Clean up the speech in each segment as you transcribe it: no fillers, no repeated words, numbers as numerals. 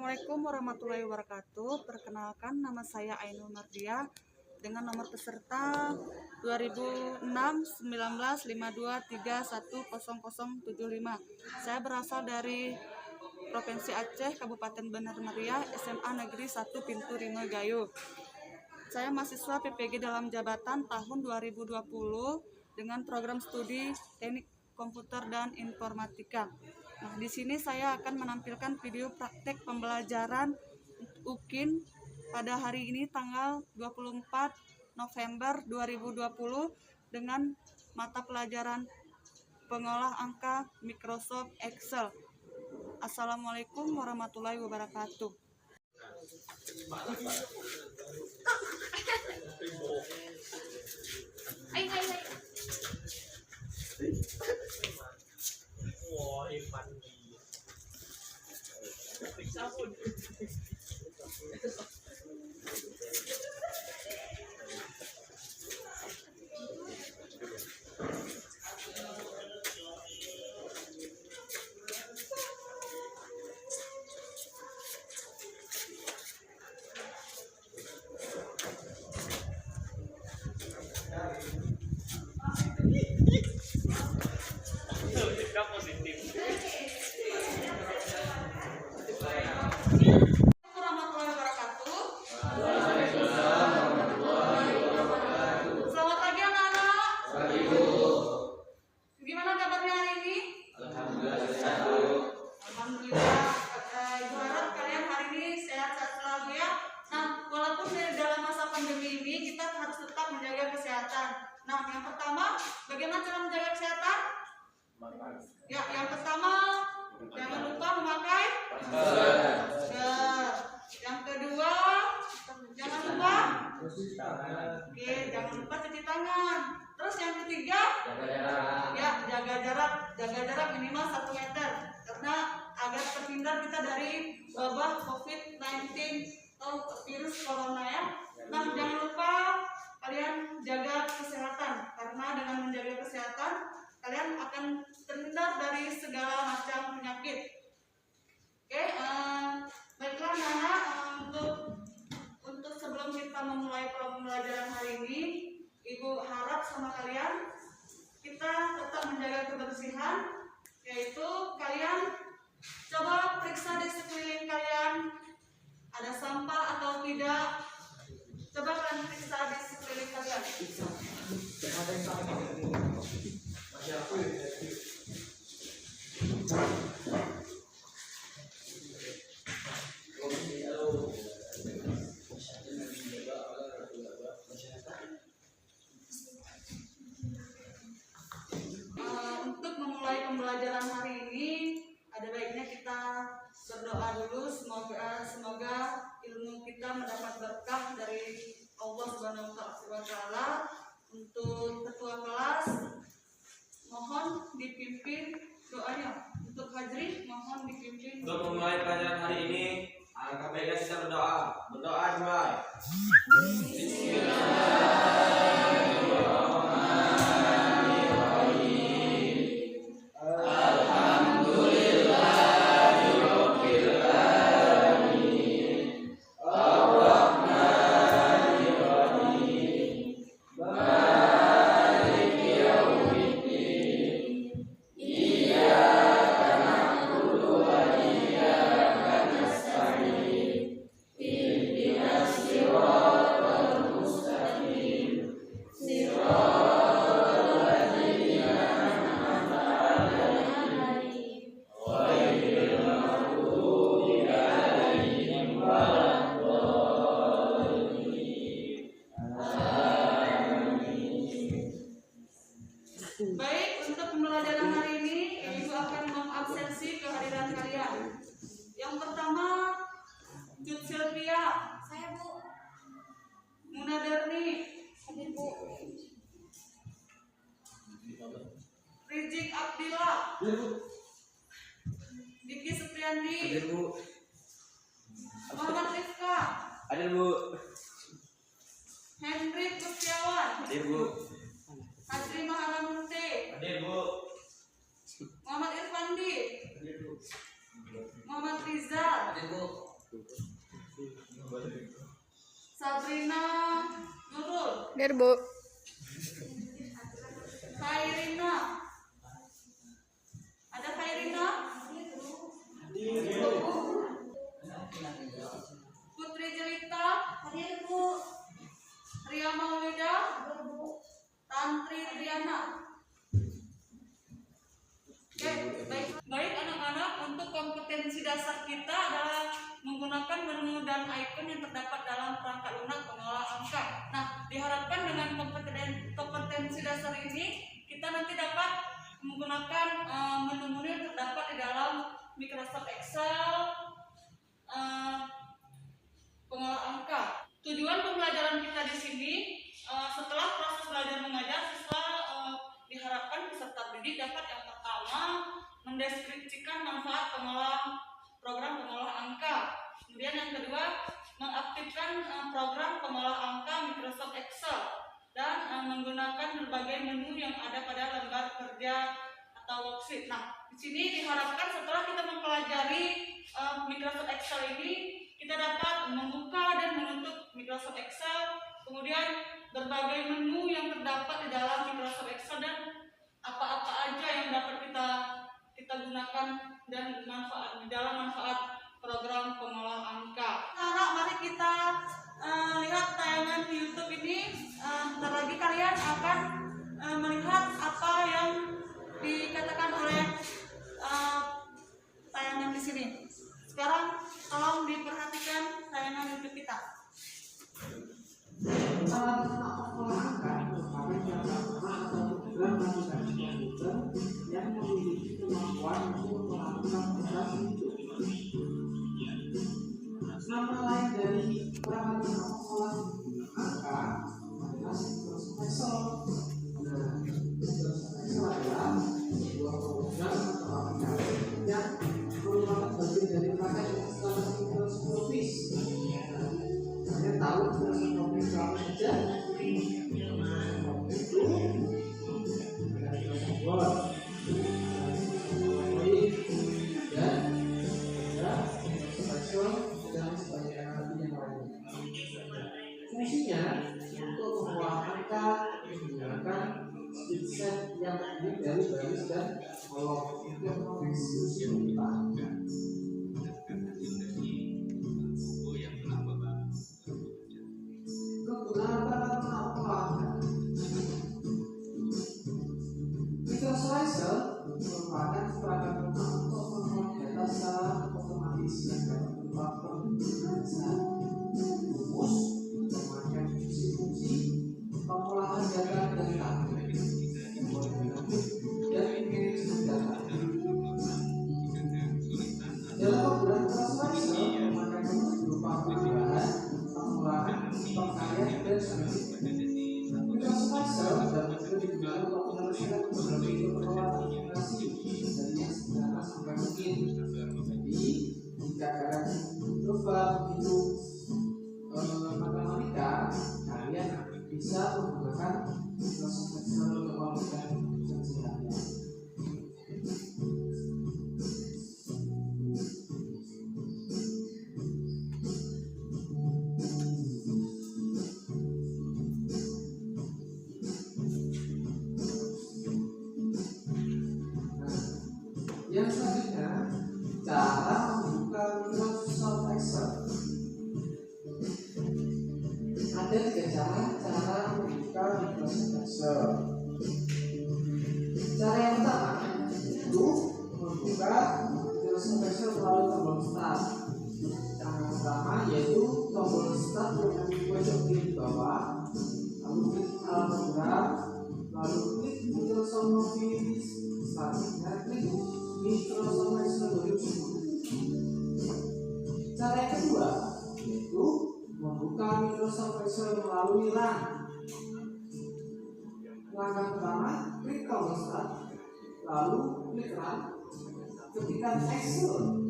Assalamualaikum warahmatullahi wabarakatuh. Perkenalkan, nama saya Ainul Mardia dengan nomor peserta 2006-1952310075. Saya berasal dari Provinsi Aceh, Kabupaten Benar Meriah, SMA Negeri 1 Pintu Rima Gayo. Saya mahasiswa PPG dalam jabatan tahun 2020 dengan program studi Teknik Komputer dan Informatika. Nah, di sini saya akan menampilkan video praktek pembelajaran UKIN pada hari ini tanggal 24 November 2020 dengan mata pelajaran pengolah angka Microsoft Excel. Assalamualaikum warahmatullahi wabarakatuh. Selamat pagi anak-anak. Gimana kabarnya hari ini? Alhamdulillah. Ibu harap kalian hari ini sehat-sehat selalu ya. Nah, walaupun dalam masa pandemi ini kita harus tetap menjaga kesehatan. Nah, yang pertama, bagaimana cara menjaga kesehatan? Ya, yang pertama, jangan lupa memakai masker. Yang kedua, jangan lupa jangan lupa cuci tangan. Terus yang ketiga, ya, jaga jarak minimal 1 meter karena agar terhindar kita dari wabah COVID-19 atau virus corona ya. Nah, jangan lupa kalian jaga kesehatan karena dengan menjaga kesehatan kalian akan terhindar dari segala macam penyakit. Oke, baiklah anak-anak, untuk sebelum kita memulai pembelajaran hari ini, Ibu harap sama kalian kita tetap menjaga kebersihan, yaitu kalian coba periksa di sekeliling kalian ada sampah atau tidak. Coba kalian periksa di sekeliling kalian. Untuk memulai pembelajaran hari ini, ada baiknya kita berdoa dulu. Semoga ilmu kita mendapat berkah dari Allah Subhanahu wa Ta'ala. Untuk ketua kelas, mohon dipimpin doanya. Untuk Hajri, mohon dipimpin. Untuk memulai pelajaran hari ini, alangkah baiknya kita berdoa. Berdoa dimulai. Baik, untuk pembelajaran hari ini, Ibu akan mengabsensi kehadiran kalian. Yang pertama, Cut Sylvia. Saya, Bu. Munadarni. Hadir, Bu. Rizik Abdillah. Diki Supriyandi. Hadir, Bu. Muhammad Rifka. Hadir, Bu. Hendrik Gustiawan. Hadir, Bu. Hasri Mahalamunte. Hadir, Bu. Muhammad Irfandi. Hadir, Bu. Muhammad Rizal. Hadir, Bu. Sabrina Nurul, Biar Bu. Khairina, ada Khairina? Putri Jelita, hadir Bu. Ria Maulida, Tantri Triana. Oke, baik anak-anak, untuk kompetensi dasar kita adalah menggunakan menu dan icon yang terdapat dalam perangkat lunak pengolah angka. Nah, diharapkan dengan kompetensi dasar ini kita nanti dapat menggunakan menu-menu yang terdapat di dalam Microsoft Excel pengolah angka. Tujuan pembelajaran kita di sini setelah proses belajar mengajar, siswa diharapkan peserta didik dapat yang pertama mendeskripsikan manfaat program pengolah angka. Kemudian yang kedua, mengaktifkan program pengolah angka Microsoft Excel dan menggunakan berbagai menu yang ada pada lembar kerja atau worksheet. Nah, di sini diharapkan setelah kita mempelajari Microsoft Excel ini, kita dapat membuka dan menutup Microsoft Excel, kemudian berbagai menu yang terdapat di dalam Microsoft Excel dan apa-apa aja yang dapat kita gunakan dan di dalam manfaat program pengolah angka. Anak, mari kita lihat tayangan di YouTube ini. Bentar lagi kalian akan melihat apa yang dikatakan oleh tayangan di sini. Sekarang tolong diperhatikan tayangan YouTube kita. Anak-anak pengolah angka merupakan yang pertama atau program aplikasi komputer yang memiliki kemampuan untuk melakukan operasi hidup. Nama lain dari perangkat lunak pengolah angka adalah Microsoft Excel. Nah, Microsoft Excel adalah sebuah program atau aplikasi yang merupakan bagian dari paket installasi Microsoft Office. Kalian tahu Microsoft Office apa saja? Microsoft Office itu ada Microsoft Word, dan ada Microsoft Excel dan sebagainya yang lainnya. Fungsinya untuk mengolah angka menggunakan spreadsheet yang terdiri dari baris dan kolom untuk mendiskusi kita. Kegunaan perangkat pengolah angka. Microsoft Excel merupakan perangkat lunak untuk mengolah data secara otomatis yang dapat berupa penggunaan rumus, berbagai fungsi-fungsi, pengolahan data dan tabel, dan manajemen data. Dalam penggunaan Microsoft Excel memakai rumus berupa penambahan, pengolahan, pengkalian, dan sebagainya. Microsoft Excel dapat juga digunakan untuk menyelesaikan berbagai persoalan aplikasi dari yang sederhana sampai mungkin. Jadi, jika kalian coba menghitung matematika, kalian bisa menggunakan Microsoft Excel untuk melakukan pekerjaannya. Yang selanjutnya, cara membuka Microsoft Excel. Ada tiga cara membuka Microsoft Excel. Cara yang pertama itu membuka Microsoft Excel melalui tombol Start. Cara yang pertama yaitu tombol Start yang ada di pojok kiri bawah, lalu klik program, lalu klik Microsoft Office, selanjutnya klik Microsoft Excel 2010. Cara yang kedua yaitu membuka Microsoft Excel melalui Run. Langkah pertama, klik tombol Start, lalu klik Run, ketikkan Excel, lalu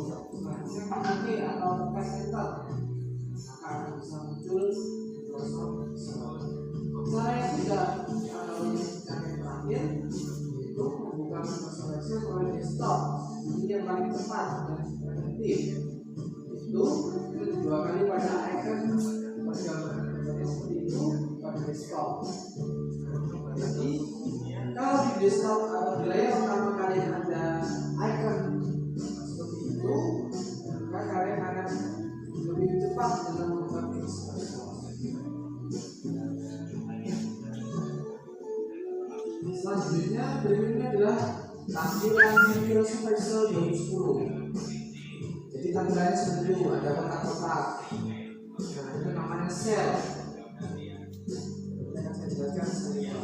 selanjutnya OK atau tekan Enter, maka akan bisa muncul Microsoft Excel. Cara yang ketiga atau yang terakhir yaitu membuka Microsoft Excel melalui desktop. Ini yang paling cepat dan efektif. lebih cepat dalam melakukan expression. Selanjutnya berikutnya adalah tampilan Microsoft Excel 2010. Jadi tampilannya seperti itu, ada kotak-kotak. Nah, itu namanya cell. Saya akan jelaskan selanjutnya.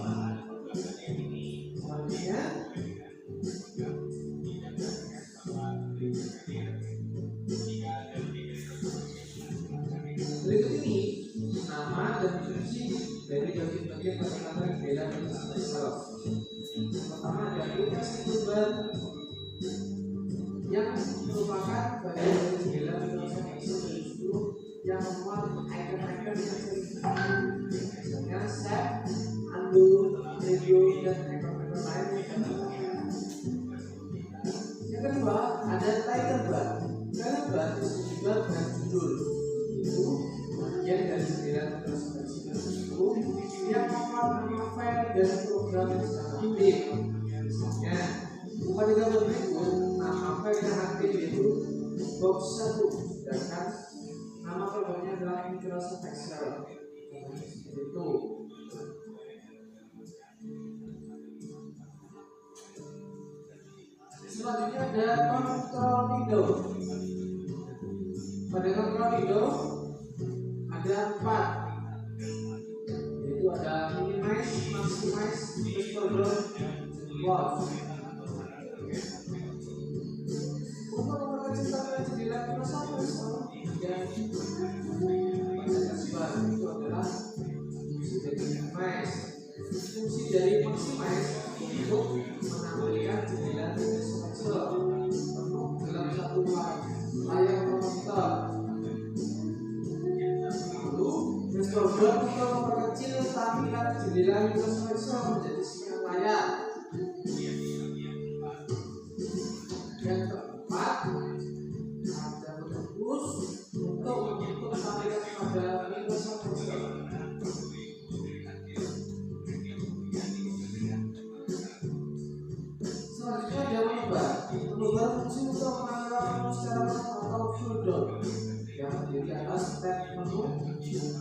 Berikut ini nama dan fungsi dari bagian-bagian persyaratan jendela Microsoft Excel. Pertama ada aplikasi toolbar yang merupakan bagian dari jendela Microsoft Excel 2010 yang memuat icon-icon yang sering misalnya set, undo, preview, dan icon-icon lain yang dapat. Yang kedua ada title bar. Title bar disebut juga dengan judul. Itu bagian dari jendela Microsoft Excel 2010 yang memuat nama file dan program yang sedang aktif. Misalnya, pada gambar berikut nama file yang aktif yaitu box 1, sedangkan nama programnya adalah Microsoft Excel. Seperti itu. Selanjutnya ada control window. Pada control window ada 4, yaitu ada minimize, maximize, restore, dan pause. Untuk memperkecil tampilan jendela Microsoft Excel dan itu adalah fungsi dari minimize. Fungsi dari maximize untuk menampilkan jendela Microsoft Excel penuh dalam satu layar monitor. Lalu restore untuk memperkecil tampilan jendela Microsoft Excel menjadi sekian layar. Yang keempat ada fokus untuk membentuk tampilan pada Microsoft Excel. Selanjutnya ada menu-bar. Menu-bar fungsi untuk menangkap menu secara penuh atau full down yang terdiri atas tab menu,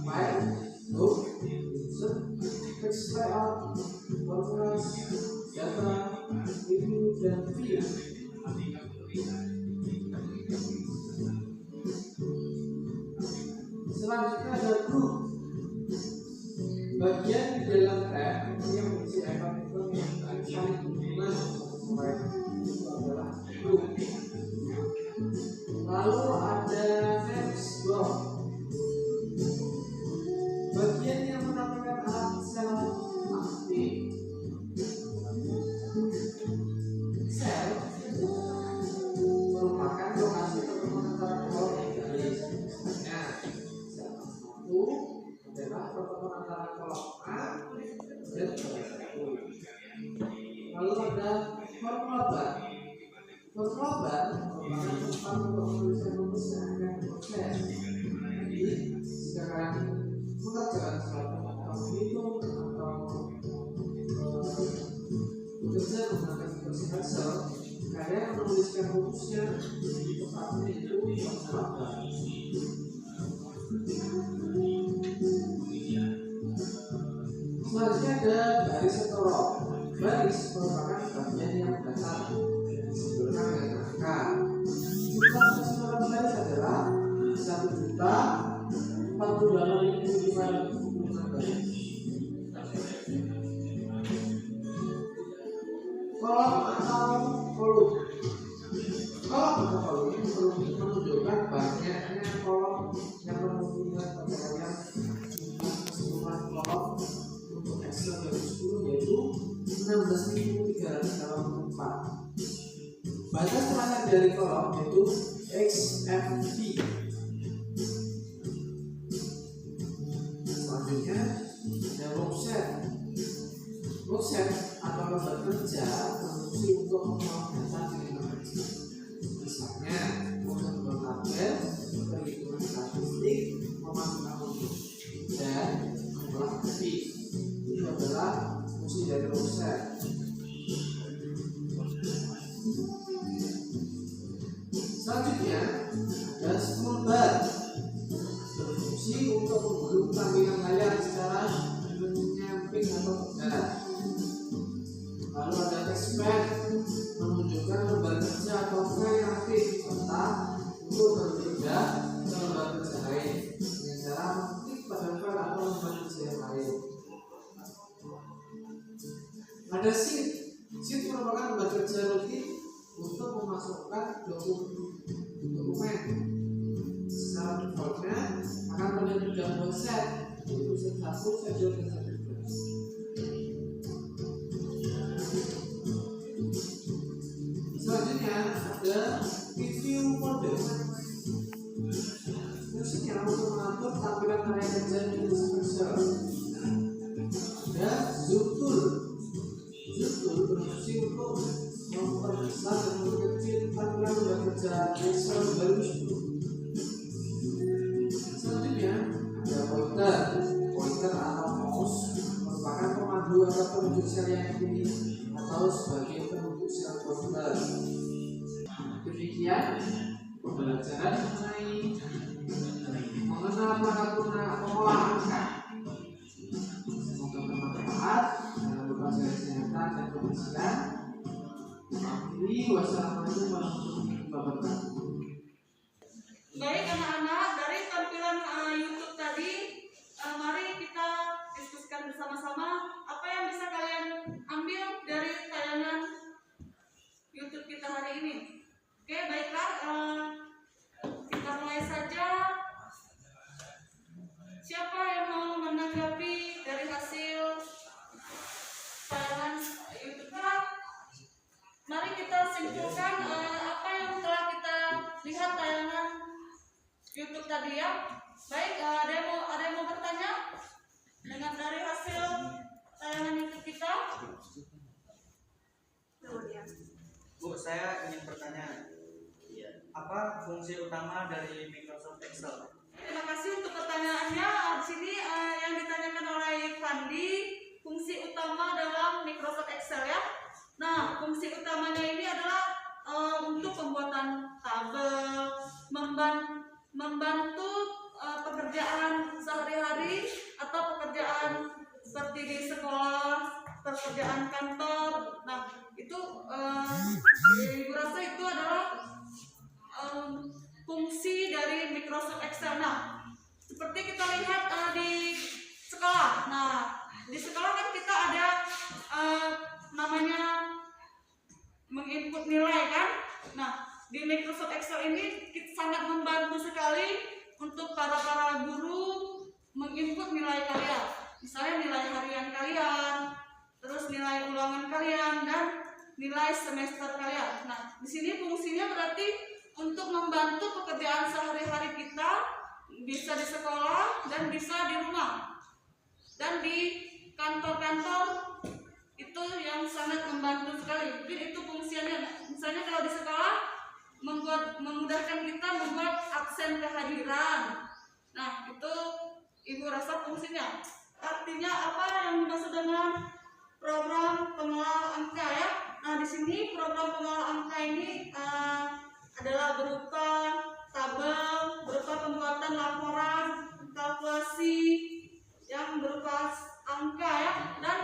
file, book, insert, text layout, formulas, data, review, dan view. Selanjutnya ada group. Bagian di dalam tab yang berisi icon-icon yang saling berhubungan itu adalah group. Lalu ada next block. Bagian yang menampilkan alat sel aktif. Sel merupakan lokasi pertemuan antara kolom yang garis. Misalnya, sel 1 adalah pertemuan antara kolom A dan kolom 1. Lalu ada formula bar. Formula bar merupakan tempat untuk menuliskan rumus yang akan diproses. Jadi, jika kalian mengerjakan sesuatu atau menghitung atau bekerja menggunakan Microsoft Excel, kalian menuliskan rumusnya di tempatnya itu formula bar. Selanjutnya ada baris atau row. Baris merupakan bagian yang datar disebutkan dengan angka. Jumlah keseluruhan baris adalah 1.048.555 baris. Kolom atau kolom. Kolom atau kolom menunjukkan banyaknya kolom yang mempunyai pencapaian jumlah keseluruhan kolom untuk Excel 2010 yaitu 16.384. Batas terakhir dari kolom yaitu XFV. Selanjutnya ada workset. Workset atau lembar kerja berfungsi untuk mengolah data di kerja. Misalnya membuat tabel, perhitungan statistik, memasukkan untuk dan mengolah grafik. Itu adalah fungsi dari workset. Selanjutnya dan scroll bar berfungsi untuk menggrup tampilan kalian secara menyamping atau tegak. Lalu ada textpad menunjukkan lembar kerja atau file yang aktif serta untuk berpindah ke lembar kerja lain dengan cara mengklik pada file atau lembar kerja yang lain. Ada sheet. Sheet merupakan lembar kerja rutin untuk memasukkan dokumen. Secara defaultnya akan terdapat dua set, yaitu set 1, set 2, dan set 3. Selanjutnya ada preview mode. Fungsinya untuk mengatur tampilan area kerja di Excel. Ada zoom tool. Zoom tool berfungsi untuk memperbesar dan memperkecil tampilan lembar kerja Excel baru. Selanjutnya ada pointer. Pointer atau mouse merupakan pemandu atau penunjuk sel yang dipilih atau sebagai penunjuk sel pointer. Demikian pembelajaran mengenal perangkat pengolahan angka. Semoga bermanfaat dalam berbagai kesehatan dan kebersihan. Wassalamualaikum warahmatullahi wabarakatuh. Baik anak-anak, dari tampilan YouTube tadi, mari kita diskusikan bersama-sama apa yang bisa kalian ambil dari tayangan YouTube kita hari ini. Oke, baiklah, kita mulai saja. Siapa yang mau menanggapi dari hasil tayangan YouTube kita? Mari kita simpulkan apa yang telah kita lihat tayangan YouTube tadi ya. Baik, ada yang mau bertanya dengan dari hasil tayangan YouTube kita? Bu, saya ingin bertanya, apa fungsi utama dari Microsoft Excel? Terima kasih untuk pertanyaannya. Di sini yang ditanyakan oleh Fandi, fungsi utama dalam Microsoft Excel ya. Nah, fungsi utamanya ini adalah untuk pembuatan tabel, membantu pekerjaan sehari-hari atau pekerjaan seperti di sekolah, pekerjaan kantor. Nah, itu Ibu rasa itu adalah fungsi dari Microsoft Excel. Nah, seperti kita lihat di sekolah. Nah, di sekolah kan kita ada namanya menginput nilai kan. Nah, di Microsoft Excel ini sangat membantu sekali untuk para guru menginput nilai kalian. Misalnya nilai harian kalian, terus nilai ulangan kalian, dan nilai semester kalian. Nah, di sini fungsinya berarti untuk membantu pekerjaan sehari-hari kita, bisa di sekolah dan bisa di rumah dan di kantor-kantor. Itu yang sangat membantu sekali. Mungkin itu fungsinya. Misalnya kalau di sekolah memudahkan kita membuat absen kehadiran. Nah, itu Ibu rasa fungsinya. Artinya apa yang dimaksud dengan program pengolah angka ya? Nah, di sini program pengolah angka ini adalah berupa tabel, berupa pembuatan laporan, kalkulasi yang berupa angka ya, dan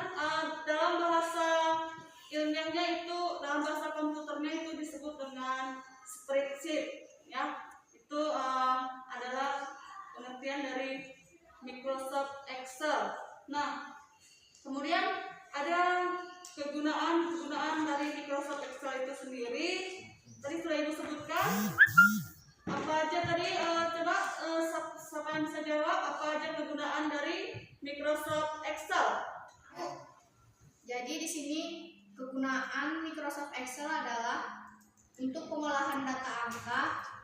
dalam bahasa ilmiahnya itu, dalam bahasa komputernya itu disebut dengan spreadsheet ya. Itu adalah pengertian dari Microsoft Excel. Nah, kemudian ada kegunaan dari Microsoft Excel itu sendiri. Tadi sudah Ibu sebutkan. Apa aja tadi? Coba siapa yang bisa jawab? Apa aja kegunaan dari Microsoft Excel? Jadi di sini kegunaan Microsoft Excel adalah untuk pengolahan data angka,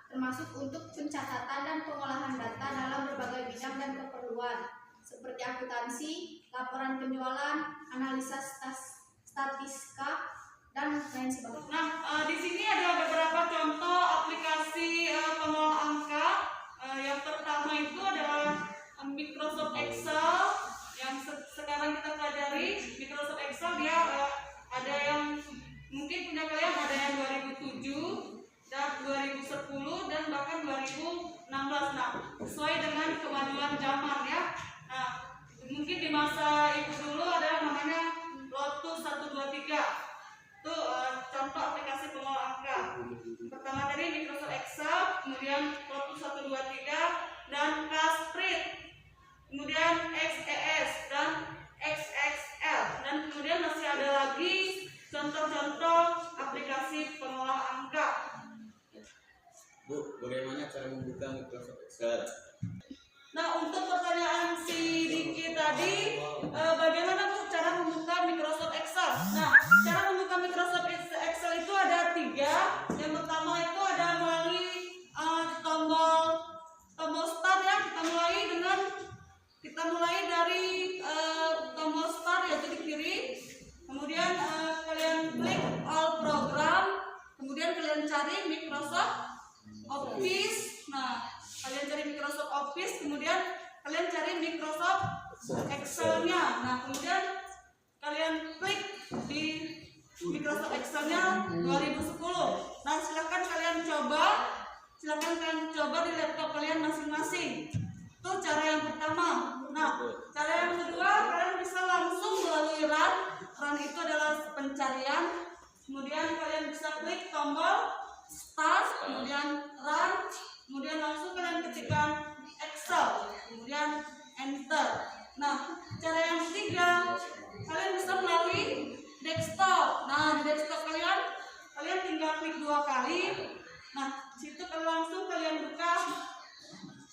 termasuk untuk pencatatan dan pengolahan data dalam berbagai bidang dan keperluan, seperti akuntansi, laporan penjualan, analisa statistika, dan lain sebagainya. Nah, di sini ada beberapa contoh aplikasi pengolah angka. Yang pertama itu adalah Microsoft Excel yang sekarang kita pelajari. Microsoft Excel dia ada yang mungkin punya kalian, ada yang 2007 dan 2010 dan bahkan 2015 sesuai dengan kemajuan zaman ya. Nah, mungkin di masa ibu dulu ada namanya Lotus 123. Itu contoh aplikasi pengolah angka. Pertama tadi Microsoft Excel, kemudian Lotus 123 dan Casprint, kemudian XES dan XXL, dan kemudian masih ada lagi contoh-contoh aplikasi pengolah angka. Bu, bagaimana cara membuka Microsoft Excel? Nah, untuk pertanyaan si Diki tadi, bagaimana Bu cara membuka Microsoft Excel? Nah, cara membuka Microsoft Excel itu ada 3. Yang pertama itu ada melalui tombol start ya. Kita mulai dari tombol start yaitu di kiri. Kemudian kalian klik all program. Kemudian kalian cari Microsoft Office. Nah, kalian cari Microsoft Office, kemudian kalian cari Microsoft Excel-nya. Nah, kemudian kalian klik di Microsoft Excel-nya 2010. Nah, silakan kalian coba di laptop kalian masing-masing. Itu cara yang pertama. Nah, cara yang kedua, kalian bisa langsung melalui run. Run itu adalah pencarian. Kemudian kalian bisa klik tombol start, kemudian run, kemudian langsung kalian ketikkan Excel, kemudian enter. Nah, cara yang ketiga, kalian bisa melalui desktop. Nah, di desktop kalian tinggal klik 2 kali. Nah, situ langsung kalian buka,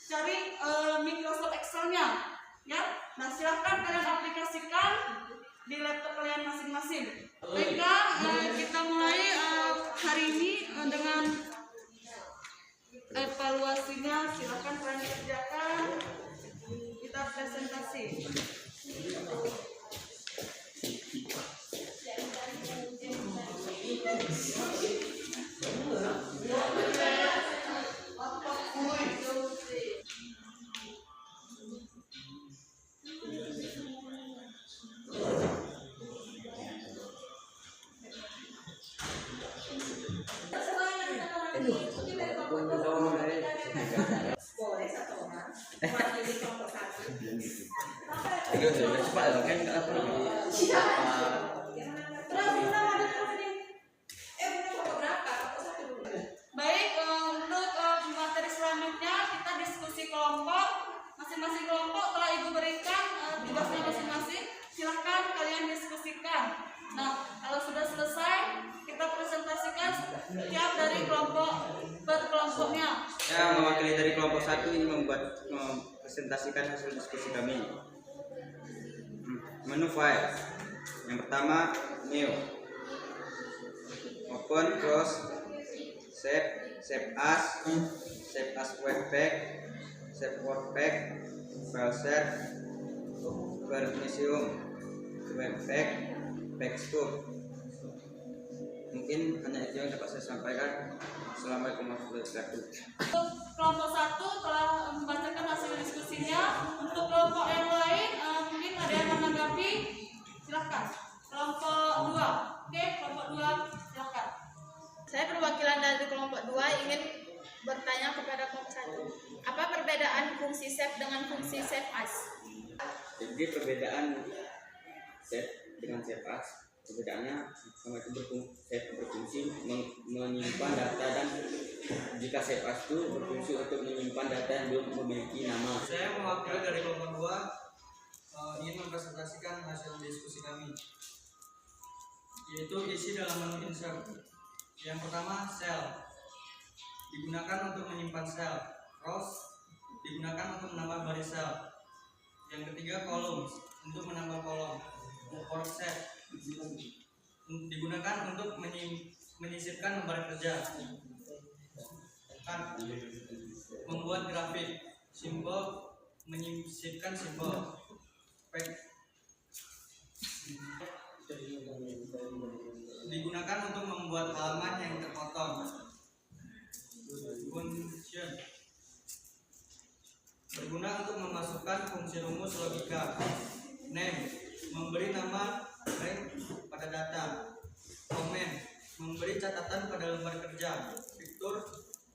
cari Microsoft Excel-nya ya. Nah, silahkan kalian aplikasikan di laptop kalian masing-masing. Baiklah, kita mulai hari ini dengan evaluasinya. Silahkan kalian kerjakan, kita presentasi. Baik, untuk materi selanjutnya kita diskusi kelompok. Masing-masing kelompok telah Ibu berikan tugasnya masing-masing. Silahkan kalian diskusikan. Nah, kalau sudah selesai, kita presentasikan setiap dari kelompok per kelompoknya. Saya mewakili dari kelompok 1 ini mempresentasikan hasil diskusi kami. Menu file. Yang pertama, new. Open, close, save as webpack, save wordpack, file share, permission, webpack, backstore. Mungkin hanya itu yang dapat saya sampaikan. Assalamualaikum warahmatullahi wabarakatuh. Untuk kelompok 1 telah membacakan hasil diskusinya. Untuk kelompok yang lain mungkin ada yang menanggapi. Silahkan. Kelompok 2. Oke, kelompok 2 silahkan. Saya perwakilan dari kelompok 2 ingin bertanya kepada kelompok 1. Apa perbedaan fungsi save dengan fungsi save as? Jadi perbedaan save dengan save as, perbedaannya sama itu berfungsi menyimpan data, dan jika save as itu berfungsi untuk menyimpan data yang belum memiliki nama. Saya mewakili dari kelompok 2 ingin mempresentasikan hasil diskusi kami, yaitu isi dalam menu insert. Yang pertama, cell digunakan untuk menyimpan sel. Rows digunakan untuk menambah baris sel. Yang ketiga, columns untuk menambah kolom. Worksheet digunakan untuk menyisipkan lembar kerja. Kan membuat grafik. Simbol menyisipkan simbol. Digunakan untuk membuat halaman yang terpotong. Function berguna untuk memasukkan fungsi rumus logika. Name memberi nama rank pada data. Comment memberi catatan pada lembar kerja. Picture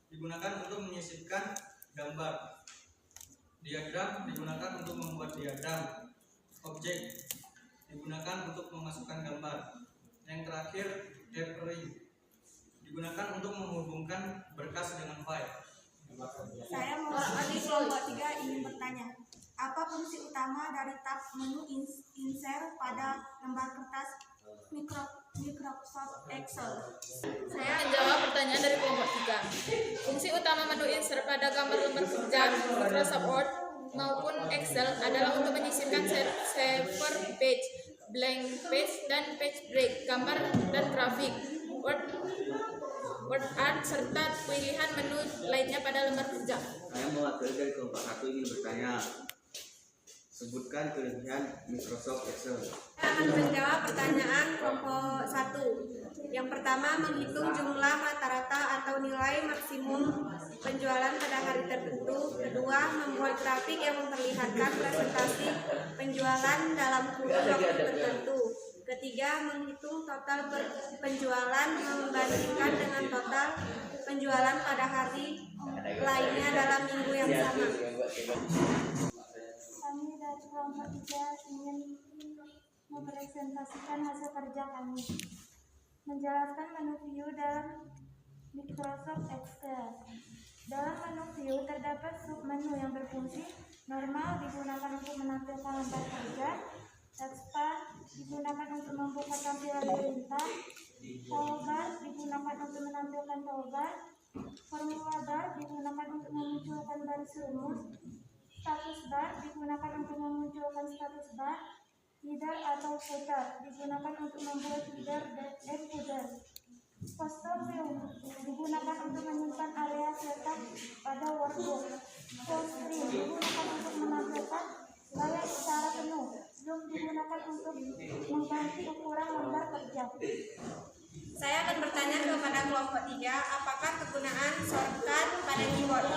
digunakan untuk menyisipkan gambar. Diagram digunakan untuk membuat diagram. Objek digunakan untuk memasukkan gambar. Yang terakhir, referring digunakan untuk menghubungkan berkas dengan file. Saya mewakili kelompok 3 ingin bertanya, apa fungsi utama dari tab menu insert pada lembar kertas Microsoft Excel? Saya menjawab pertanyaan dari kelompok 3. Fungsi utama menu insert pada gambar lembar kerja Microsoft Word maupun Excel adalah untuk menyisipkan saver page, blank page, dan page break, gambar dan grafik, word art, serta pilihan menu lainnya pada lembar kerja. Saya mewakili dari kelompok 1 ingin bertanya. Sebutkan kelebihan Microsoft Excel. Saya akan menjawab pertanyaan kelompok 1. Yang pertama, menghitung jumlah rata-rata atau nilai maksimum penjualan pada hari tertentu. Kedua, membuat grafik yang memperlihatkan presentasi penjualan dalam kurun waktu tertentu. Ketiga, menghitung total penjualan membandingkan dengan total penjualan pada hari lainnya dalam minggu yang sama. Kami dari kelompok 3 ingin mempresentasikan hasil kerja kami. Menjelaskan menu view dalam Microsoft Excel. Dalam menu view terdapat submenu yang berfungsi. Normal digunakan untuk menampilkan lembar kerja. Taskbar digunakan untuk membuka tampilan perintah. Toolbar digunakan untuk menampilkan toolbar. Formula bar digunakan untuk memunculkan baris rumus. Status bar digunakan untuk memunculkan status bar. Header atau footer digunakan untuk membuat header dan footer. Poster view digunakan untuk menyimpan area setup pada workbook. Full screen digunakan untuk menampilkan layar secara penuh. Zoom digunakan untuk mengganti ukuran lembar kerja. Saya akan bertanya kepada kelompok 3, apakah kegunaan shortcut pada keyboard?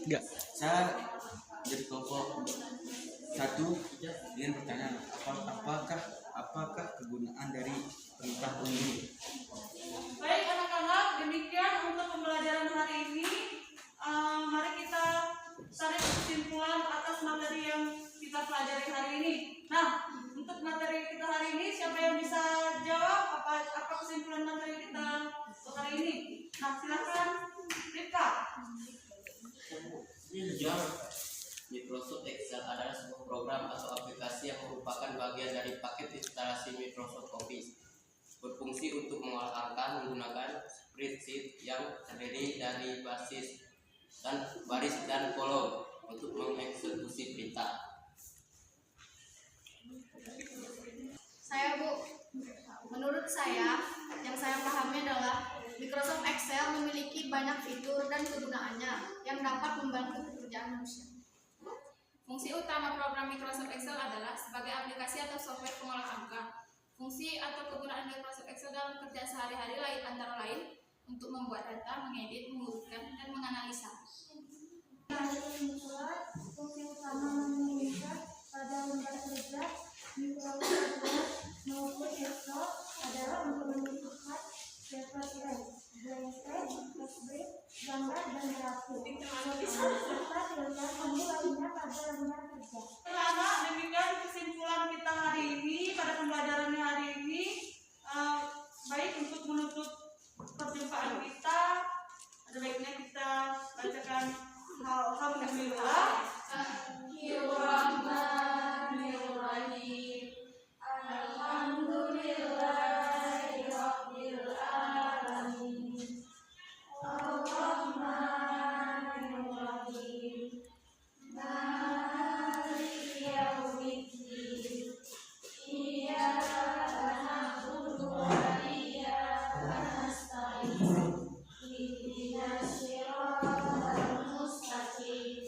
Enggak. Saya dari kelompok 1 ingin bertanya, apakah kegunaan dari perintah unduh? Baik anak-anak, demikian untuk pembelajaran hari ini. Mari kita tarik kesimpulan atas materi yang kita pelajari hari ini. Nah, untuk materi kita hari ini, siapa yang bisa jawab apa kesimpulan materi kita untuk hari ini? Nah, silakan Rifka. Microsoft Excel adalah sebuah program atau aplikasi yang merupakan bagian dari paket instalasi Microsoft Office. Berfungsi untuk mengolah angka menggunakan spreadsheet yang terdiri dari baris dan kolom untuk mengeksekusi perintah. Saya Bu, menurut saya, yang saya pahami adalah Microsoft Excel memiliki banyak fitur dan kegunaannya yang dapat membantu pekerjaan manusia. Fungsi utama program Microsoft Excel adalah sebagai aplikasi atau software pengolah angka. Fungsi atau kegunaan Microsoft Excel dalam kerja sehari-hari antara lain untuk membuat data, mengedit, mengurutkan, dan menganalisa. Fungsi utama menu insert pada lembar kerja Microsoft Word maupun Excel adalah untuk menyisipkan saver page, blank page, page break, gambar dan grafik, serta pilihan menu lainnya pada lembar kerja. Anak, demikian kesimpulan kita hari ini pada pembelajarannya hari ini. Baik, untuk menutup perjumpaan kita, ada baiknya kita bacakan Alhamdulillah. Bismillahirrahmanirrahim. Alhamdulillahirabbil alamin. Ar-Rahmanir-Rahim. Maliki yaumiddin. Iyyaka na'budu wa iyyaka nasta'in. Ihdinas siratal mustaqim.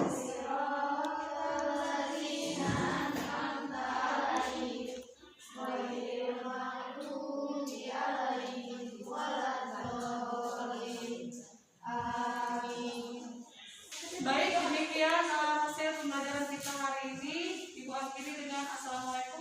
Siratal ladzina an'amta 'alaihim ghairil maghdubi 'alaihim waladdallin. Amin. Baik, demikian hasil pembelajaran kita hari ini. Ibu akhiri dengan Assalamualaikum